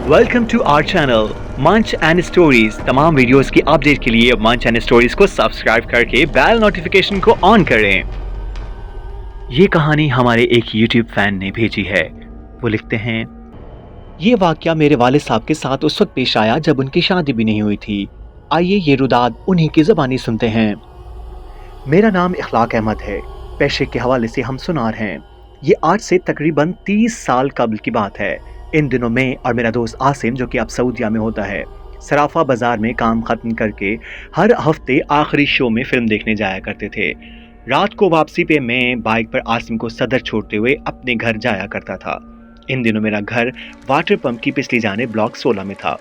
Welcome to our channel मंच and stories. तमाम videos की अपडेट के लिए मंच एंड स्टोरीज को सब्सक्राइब करके बेल नोटिफिकेशन को ऑन करें। ये कहानी हमारे एक यूट्यूब फैन ने भेजी है। वो लिखते हैं, ये वाकया मेरे वालिद साहब के साथ उस वक्त पेश आया जब उनकी शादी भी नहीं हुई थी। आइए ये रुदाद उन्हीं की ज़बानी सुनते हैं। मेरा नाम इखलाक अहमद है। पेशे के हवाले से हम सुनार हैं। ये आज से तकरीबन 30 साल कबल की बात है। इन दिनों में और मेरा दोस्त आसिम, जो कि अब सऊदीया में होता है, सराफा बाजार में काम खत्म करके हर हफ्ते आखिरी शो में फिल्म देखने जाया करते थे। रात को वापसी पे मैं बाइक पर आसिम को सदर छोड़ते हुए अपने घर जाया करता था। इन दिनों मेरा घर वाटर पंप की पिछली जाने ब्लॉक 16 में था।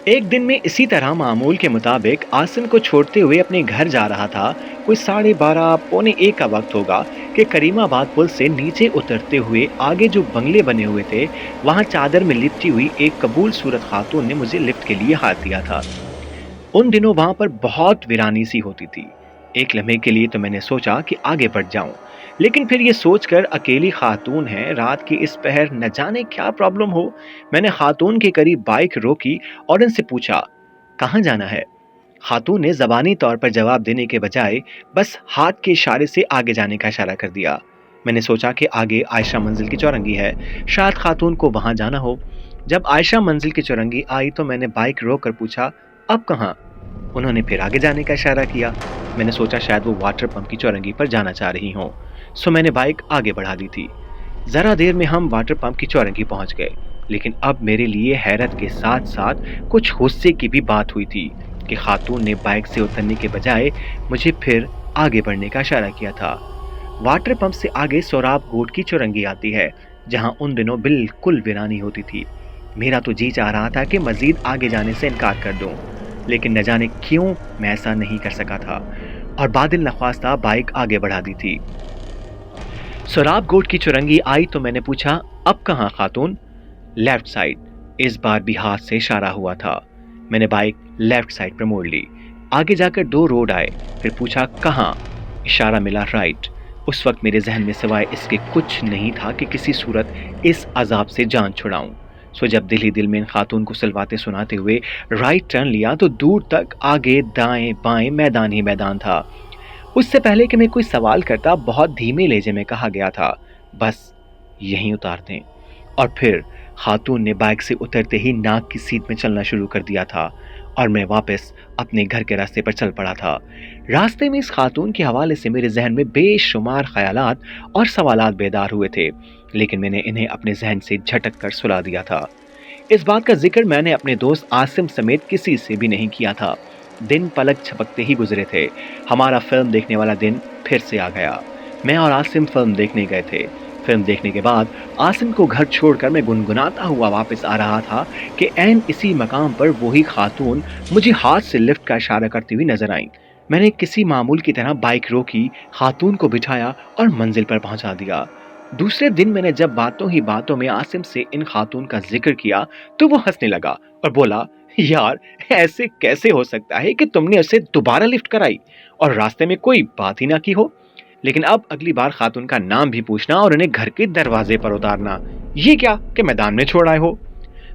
एक दिन में इसी तरह मामूल के मुताबिक आसिम को छोड़ते हुए अपने घर जा रहा था। कोई 12:30 पौने 1 का वक्त होगा कि करीमाबाद पुल से नीचे उतरते हुए आगे जो बंगले बने हुए थे, वहां चादर में लिपटी हुई एक कबूल सूरत खातून ने मुझे लिफ्ट के लिए हाथ दिया था। उन दिनों वहां पर बहुत वीरानी सी होती थी। एक लम्हे के लिए तो मैंने सोचा कि आगे बढ़ जाऊं, लेकिन फिर ये सोचकर अकेली खातून है, रात की इस पहर न जाने क्या प्रॉब्लम हो, मैंने खातून के करीब बाइक रोकी और इनसे पूछा, कहाँ जाना है? खातून ने ज़बानी तौर पर जवाब देने के बजाय बस हाथ के इशारे से आगे जाने का इशारा कर दिया। मैंने सोचा कि आगे आयशा मंजिल की चौरंगी है, शायद खातून को वहां जाना हो। जब आयशा मंजिल की चौरंगी आई तो मैंने बाइक रोक कर पूछा, अब कहाँ? उन्होंने फिर आगे जाने का इशारा किया। मैंने सोचा शायद वो वाटर पंप की चौरंगी पर जाना चाह रही हों, सो मैंने बाइक आगे बढ़ा दी थी। ज़रा देर में हम वाटर पंप की चौरंगी पहुंच गए, लेकिन अब मेरे लिए हैरत के साथ साथ कुछ गुस्से की भी बात हुई थी कि खातून ने बाइक से उतरने के बजाय मुझे फिर आगे बढ़ने का इशारा किया था। वाटर पंप से आगे सोराब गोट की चौरंगी आती है, जहां उन दिनों बिल्कुल वीरानी होती थी। मेरा तो जी चाह रहा था कि मजीद आगे जाने से इनकार कर दूं, लेकिन न जाने क्यों मैं ऐसा नहीं कर सका था और बादिल नख्वास्ता बाइक आगे बढ़ा दी थी। सोराब गोट की चौरंगी आई तो मैंने पूछा, अब कहाँ खातून? Left side. इस बार भी हाथ से इशारा हुआ था। मैंने बाइक लेफ्ट साइड पर मोड़ ली। आगे जाकर 2 रोड आए, फिर पूछा, कहाँ? इशारा मिला राइट। उस वक्त मेरे जहन में सिवाय इसके कुछ नहीं था कि किसी सूरत इस अजाब से जान छुड़ाऊं। सो जब दिल ही दिल में इन खातून को सलवाते सुनाते हुए राइट टर्न लिया तो दूर तक आगे दाएं बाएं मैदान ही मैदान था। उससे पहले कि मैं कोई सवाल करता, बहुत धीमे लहजे में कहा गया था, बस यहीं उतार दें। और फिर खातून ने बाइक से उतरते ही नाक की सीट में चलना शुरू कर दिया था और मैं वापस अपने घर के रास्ते पर चल पड़ा था। रास्ते में इस खातून के हवाले से मेरे जहन में बेशुमार ख्यालात और सवालात बेदार हुए थे, लेकिन मैंने इन्हें अपने जहन से झटक कर सुला दिया था। इस बात का जिक्र मैंने अपने दोस्त आसिम समेत किसी से भी नहीं किया था। दिन पलक झपकते ही गुजरे थे। हमारा फिल्म देखने वाला दिन फिर से आ गया। मैं और आसिम फिल्म देखने गए थे। फिल्म देखने के बाद आसिम को घर छोड़कर मैं गुनगुनाता हुआ वापस आ रहा था कि ऐन इसी मकाम पर वही खातून मुझे हाथ से लिफ्ट का इशारा करती हुई नजर आई। मैंने किसी मामूल की तरह बाइक रोकी, खातून को बिठाया और मंजिल पर पहुंचा दिया। दूसरे दिन मैंने जब बातों ही बातों में आसिम से इन खातून का जिक्र किया तो वो हंसने लगा और बोला, यार ऐसे कैसे हो सकता है कि तुमने उसे दोबारा लिफ्ट कराई और रास्ते में कोई बात ही ना की हो। लेकिन अब अगली बार खातून का नाम भी पूछना और उन्हें घर के दरवाजे पर उतारना, ये क्या कि मैदान में छोड़ आए हो।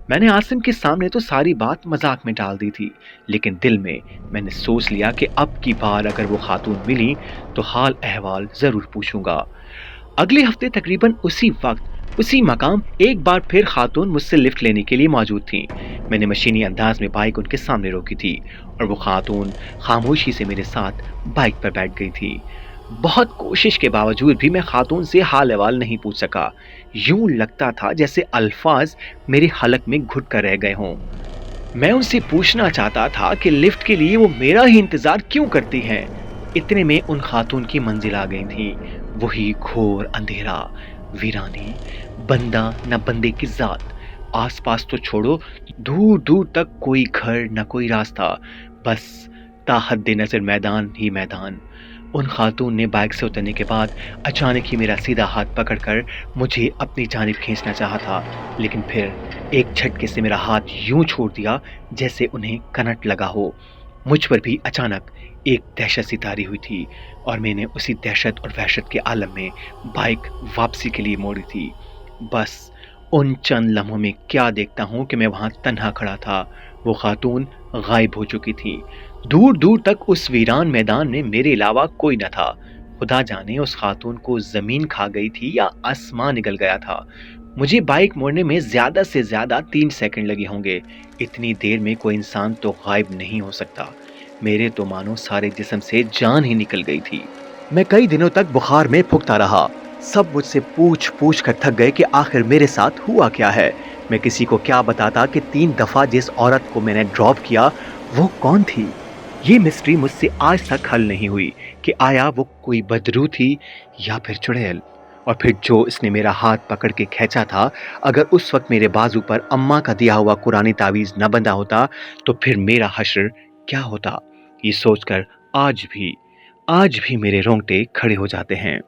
मैंने आसिम के सामने तो सारी बात मजाक में टाल दी थी, लेकिन दिल में मैंने सोच लिया कि अब की बार अगर वो खातून मिली तो हाल अहवाल जरूर पूछूंगा। अगले हफ्ते तकरीबन उसी वक्त उसी मकाम एक बार फिर खातून मुझसे लिफ्ट लेने के लिए मौजूद थी। मैंने मशीनी अंदाज में बाइक उनके सामने रोकी थी और वो खातून खामोशी से मेरे साथ बाइक पर बैठ गई थी। बहुत कोशिश के बावजूद भी मैं खातून से हाल अहवाल नहीं पूछ सका। यूं लगता था जैसे अल्फाज मेरे हलक में घुट कर रह गए हों। मैं उनसे पूछना चाहता था कि लिफ्ट के लिए वो मेरा ही इंतजार क्यों करती हैं। इतने में उन खातून की मंजिल आ गई थी। वही घोर अंधेरा, वीरानी, बंदा न बंदे की जात। आसपास तो छोड़ो, दूर दूर तक कोई घर न कोई रास्ता, बस ताहद नजर मैदान ही मैदान। उन खातून ने बाइक से उतरने के बाद अचानक ही मेरा सीधा हाथ पकड़कर मुझे अपनी जानिब खींचना चाहा था, लेकिन फिर एक झटके से मेरा हाथ यूं छोड़ दिया जैसे उन्हें कनट लगा हो। मुझ पर भी अचानक एक दहशत सी तारी हुई थी और मैंने उसी दहशत और वहशत के आलम में बाइक वापसी के लिए मोड़ी थी। बस उन चंद लम्हों में क्या देखता हूँ कि मैं वहाँ तन्हा खड़ा था। वो खातून गायब हो चुकी थी। दूर दूर तक उस वीरान मैदान में मेरे अलावा कोई न था। खुदा जाने उस खातून को जमीन खा गई थी या आसमान निकल गया था। मुझे बाइक मोड़ने में ज्यादा से ज्यादा 3 सेकंड लगे होंगे। इतनी देर में कोई इंसान तो गायब नहीं हो सकता। मेरे तो मानो सारे जिस्म से जान ही निकल गई थी। मैं कई दिनों तक बुखार में फुकता रहा। सब मुझसे पूछ पूछ कर थक गए कि आखिर मेरे साथ हुआ क्या है। मैं किसी को क्या बताता कि 3 दफा जिस औरत को मैंने ड्रॉप किया वो कौन थी। ये मिस्ट्री मुझसे आज तक हल नहीं हुई कि आया वो कोई बदरू थी या फिर चुड़ैल। और फिर जो इसने मेरा हाथ पकड़ के खींचा था, अगर उस वक्त मेरे बाजू पर अम्मा का दिया हुआ कुरानी तावीज़ न बंधा होता तो फिर मेरा हश्र क्या होता। ये सोचकर आज भी मेरे रोंगटे खड़े हो जाते हैं।